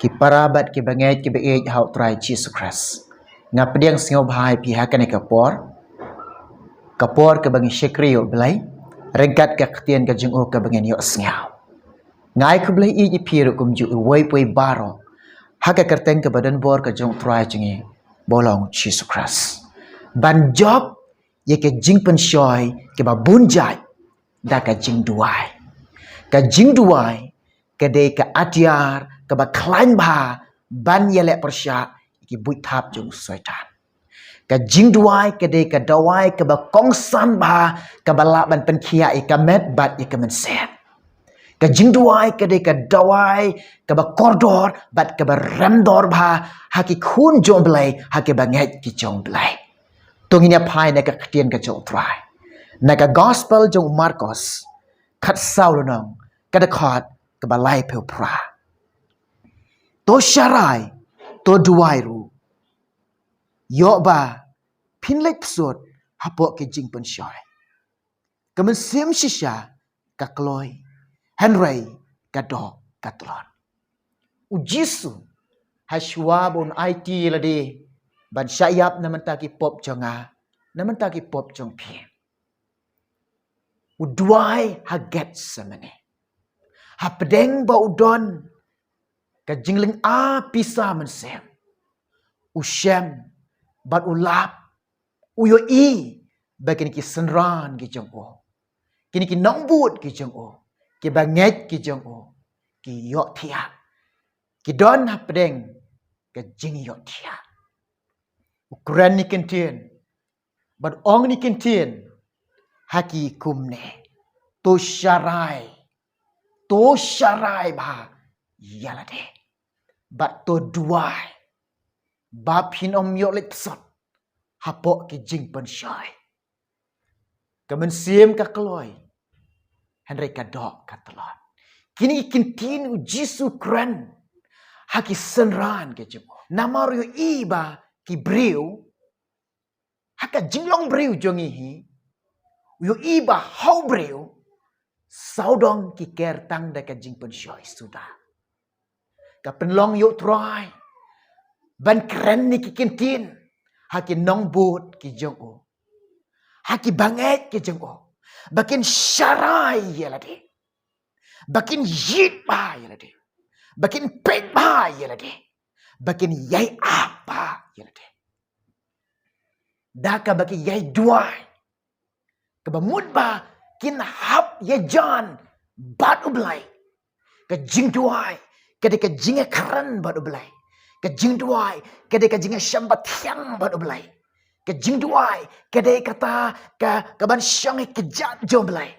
ki parabat ki bangai ki beej hau try Jesus Christ ngap diang singo bhai pi hakane kapor ke bangi syekrio belai regat ke ketien ke jengo ke bangen yo sngau ngai ku belai i piru kum ju wai poi baro haka kerteng ke badan bor ke jong try jengi bolong Jesus Christ ban job ye ke jingpynshoi ke ba bunjai da ka Jingduwai ka Jingduwai ke de ka atiar ke ba klain ba ban yele persya ki buitap jong soitan ka Jingduwai ke de ka dawai ke ba kongsan ba ke ba la ban pen khia I ka met bat I ka men set ka Jingduwai ke de ka dawai ke ba kordor bat ke ba remdor ba haki khun jong blai haki ba ngai ki jong blai tunginya pai na ka ktien ka jong try na ka gospel jong Marcos khat sau lonong ka da khat ke ba lai pe pra to sharai to duai ru yo ba pinlek psot hapo ke jingpynshoi kemen sim shisha ka kloi henry ka do ka tlon u jisu hashwa bon it lade ban syayap naman taki pop jonga naman taki pop jong pi u duai ha get samane ha pedeng ba udon ka jingling a pisa men sem u shem bat u lap u yo I bakin ki senran ki jong o kini ki nongbut ki jong o ki banget ki jong o ki yo thia ki don ha pedeng ka jing yo thia ukuran ni kentien bat ong ni kentien haki kumne to sharai ba yalade bat to duai ba phin om yo lek sot hapo ki jingpynshoi kemen sim ka kloi henry ka dok ka telon kini kintin u jisu kran haki senran ke jemo namario iba ki briu haka jinglong briu jongi hi yo iba hau briu saudong ki ker tang da ka jingpynshoi sudah ka penlong yo try ban kren ni ki kintin haki nongbut ki jong o haki banget ki jong o bakin syarai yalade bakin yit ba yalade bakin pek ba yalade bakin yai apa yalade daka baki yai duai kebamut ba kin hap ye jan bat ublai ka Jingduwai kada ka jinga karan bat ublai ka Jingduwai kada ka jinga shambat tiang bat ublai ka Jingduwai kada kata ka ban syang ke jat jomblai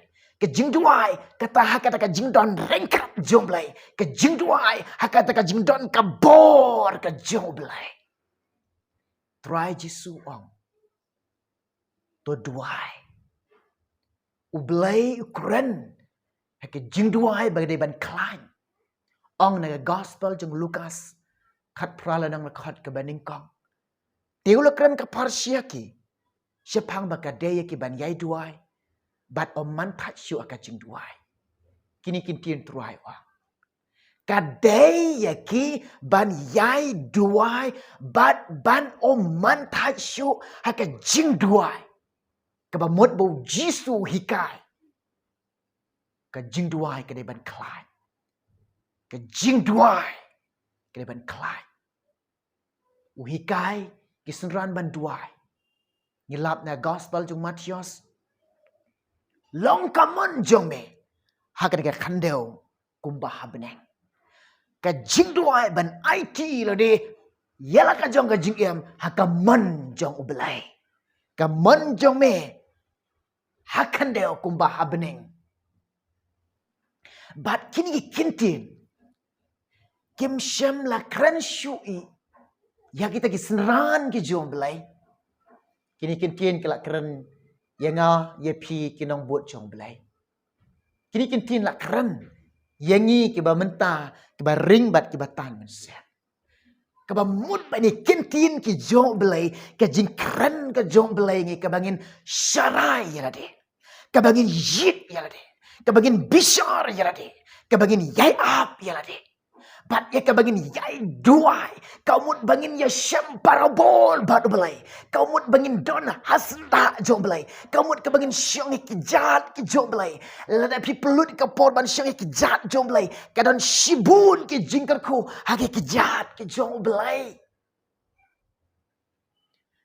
ka Jingduwai kata hakata ka jingdon rengkap jomblai ka Jingduwai hakata ka jingdon ka bor ka jomblai try jisu ong to duai ublai ukren hake Jingduwai bagay ban klain ong na gospel jong Lukas khat prala nang khat ka baning kong tiulakren ka parsia ki syapang baka daya ki ban yai duai bat om man that syu aka Jingduwai kini kintin truai wa ka daya ki ban yai duai bat ban om man that syu aka Jingduwai ka ba mot bo jisu hikai ka Jingduwai ka de ban klai ka Jingduwai ka de ban klai u hikai kisenran ban duai ngilap na gospel jong Matius long kamon jong me hakade ka khandeu kumba habneng ka Jingduwai ban it lo de yala ka jong ka jingem hakaman jong ublai ka man jong me hakandeu kumba habneng bat kini kintin kim shem la kran shui ya kita ki senran ki jom belai kini kintin kala kran yanga ye phi kinong buat jong belai kini kintin la kran yangi ki ba menta ki ba ring bat ki ba tan men set ka ba mut ba ni kintin ki jong belai ka jing kran ka jong belai ngi ka bangin syarai yalade ka bangin yit yalade ka bangin bishar yalade ka bangin yai ap yalade Bat ya ka bangin yai duai. Kau mut bangin ya syam parabol batu belai. Kau mut bangin don hasda jong belai. Kau mut ka bangin syong kijat ki jong belai. Lada pi pelut ka por ban syong kijat jong belai. Kadon shibun ki jingkerku hage kijat ki jong belai.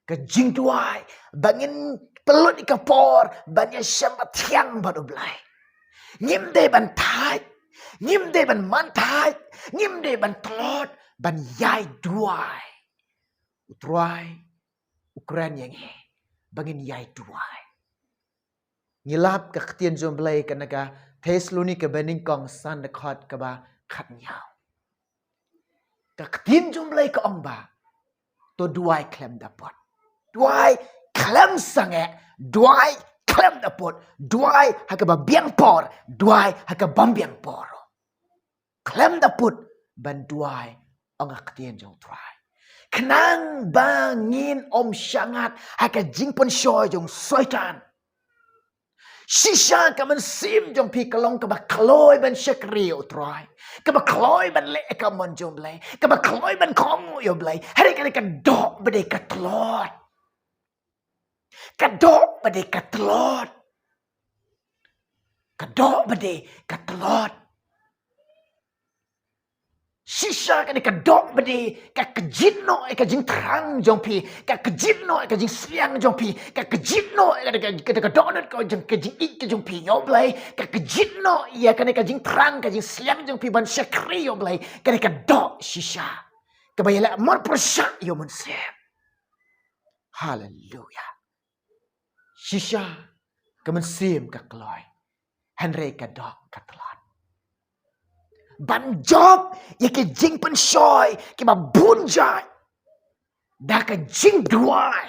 Ka Jingduwai bangin pelut ka por ban ya syam tiang batu belai. Ngim de ban thai. Ngim de ban man thai. Ngim de ban tlot ban yai duai. Utruai Ukraine yang bangin yai duai. Ngilap ka ktien jom belai ka naga Thessaloni ka bening kong san de khot ka ba khat nyao. Ka ktien jom belai ka ong ba to duai klem dapot. Duai klem sange, duai klem dapot, duai haka ba biang por, duai haka bam biang por. Klem dapot ban duai ong ktien jong trai. Kenang bangin om syangat haka jingpynshoi jong soitan. Shisha ka man sim jong pi kalong ka ba kloi ban syakri utrai. Ka ba kloi ban le ka mon jong blai. Ka ba kloi ban kong yo blai. Hari ka dok bade ka tlot. Ka dok bade ka tlot. Ka dok bade ka tlot. Shisha ka dok bade ka kejino ka jing terang jong pi ka kejino ka jing siang jong pi ka kejino ka donut ka jing ik ka jong pi yo blai ka kejino ya ka jing terang ka jing siang jong pi ban syakri yo blai ka dok shisha ka bayala mor persyak yo mun sep. Hallelujah. Shisha ka mun sim ka kloi Henry ka dok ka telat. Ban job ya ke jingpynshoi ke ba bunjai da ka Jingduwai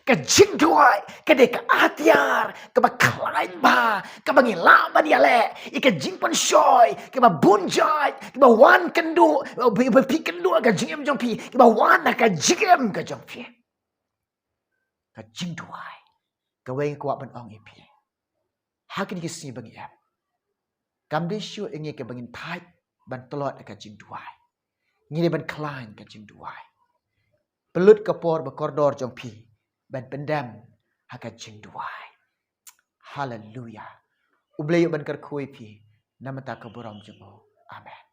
ka Jingduwai ka de ka atiar ka ba klain ba ka ba ngila ba dia le ka jingpynshoi ke ba bunjai ke ba wan kendu ba pi kendu ka jingem jong pi ke ba wan ka jingem ka jong pi ka Jingduwai ka weng kwa ban ong ipi hakin ki si bang ya kam de shu inge ke bangin thai ban telot ka Jingduwai. Ngini ban klain ka Jingduwai. Pelut ka por ba koridor jong pi ban pendam haka Jingduwai. Hallelujah. Ublay ban kar khui pi namata ka borom jong. Amen.